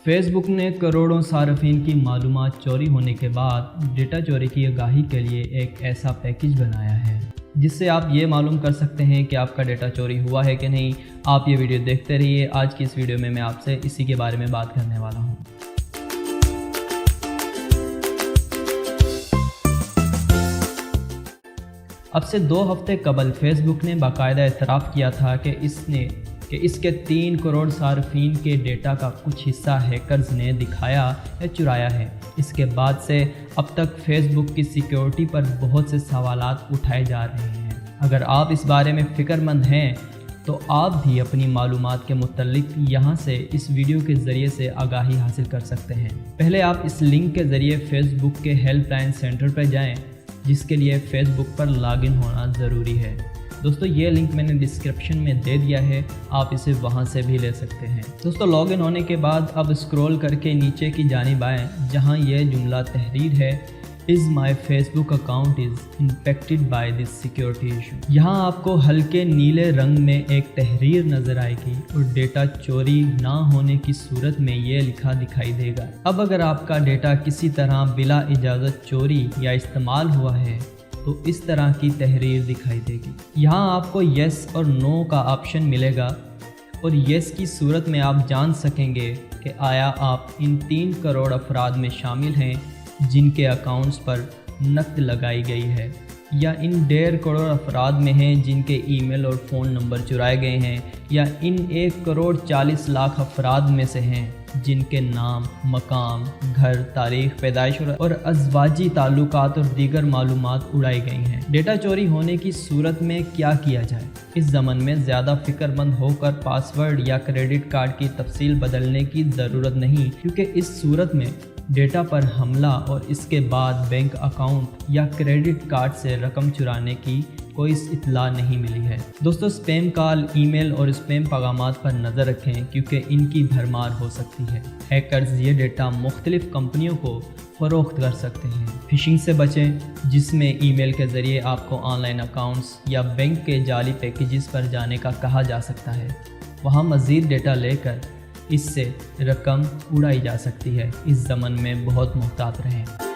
Face book ने करोड़ों सार्फिन की मालूमात चोरी होने के बाद डेटा चोरी की आगाही के लिए एक ऐसा पैकेज बनाया है जिससे आप ये मालूम कर सकते हैं कि आपका डेटा चोरी हुआ है कि नहीं। आप ये वीडियो देखते रहिए। आज की इस वीडियो में मैं आपसे इसी के बारे में बात करने वाला हूँ। अब से 2 हफ्ते कबल फेसबुक ने बाकायदा इतराफ़ किया था कि इसके 3 करोड़ सार्फिन के डेटा का कुछ हिस्सा हैकर्स ने दिखाया या चुराया है। इसके बाद से अब तक फेसबुक की सिक्योरिटी पर बहुत से सवालात उठाए जा रहे हैं। अगर आप इस बारे में फ़िक्रमंद हैं तो आप भी अपनी मालूमात के मुतल्लिक यहाँ से इस वीडियो के ज़रिए से आगाही हासिल कर सकते हैं। पहले आप इस लिंक के ज़रिए फेसबुक के हेल्पलाइन सेंटर पर जाएँ, जिसके लिए फेसबुक पर लॉगिन होना ज़रूरी है। दोस्तों, ये लिंक मैंने डिस्क्रिप्शन में दे दिया है, आप इसे वहाँ से भी ले सकते हैं। दोस्तों, लॉगिन होने के बाद अब स्क्रॉल करके नीचे की जानिब आएँ, जहाँ यह जुमला तहरीर है, is my Facebook account is impacted by this security issue. यहाँ आपको हल्के नीले रंग में एक तहरीर नज़र आएगी और डेटा चोरी ना होने की सूरत में ये लिखा दिखाई देगा। अब अगर आपका डेटा किसी तरह बिला इजाज़त चोरी या इस्तेमाल हुआ है तो इस तरह की तहरीर दिखाई देगी। यहाँ आपको येस और नो का ऑप्शन मिलेगा और येस की सूरत में आप जान सकेंगे कि आया आप इन 3 करोड़ अफराद में शामिल हैं जिनके अकाउंट्स पर नक़द लगाई गई है, या इन 1.5 करोड़ अफराद में हैं जिनके ईमेल और फ़ोन नंबर चुराए गए हैं, या इन 1 करोड़ 40 लाख अफराद में से हैं जिनके नाम, मकाम, घर, तारीख़ पैदाइश और अज़वाजी ताल्लुकात और दीगर मालूमात उड़ाई गई हैं। डेटा चोरी होने की सूरत में क्या किया जाए? इस ज़माने में ज़्यादा फ़िक्रमंद होकर पासवर्ड या क्रेडिट कार्ड की तफसील बदलने की ज़रूरत नहीं, क्योंकि इस सूरत में डेटा पर हमला और इसके बाद बैंक अकाउंट या क्रेडिट कार्ड से रकम चुराने की कोई इत्तला नहीं मिली है। दोस्तों, स्पैम कॉल, ईमेल और स्पैम पैगामात पर नज़र रखें, क्योंकि इनकी भरमार हो सकती है। हैकर्स ये डेटा मुख्तलिफ कंपनियों को फ़रोख्त कर सकते हैं। फिशिंग से बचें, जिसमें ईमेल के ज़रिए आपको ऑनलाइन अकाउंट्स या बैंक के जाली पैकेजेस पर जाने का कहा जा सकता है। वहाँ मज़ीद डेटा लेकर इससे रकम उड़ाई जा सकती है। इस ज़माने में बहुत मुहतात रहें।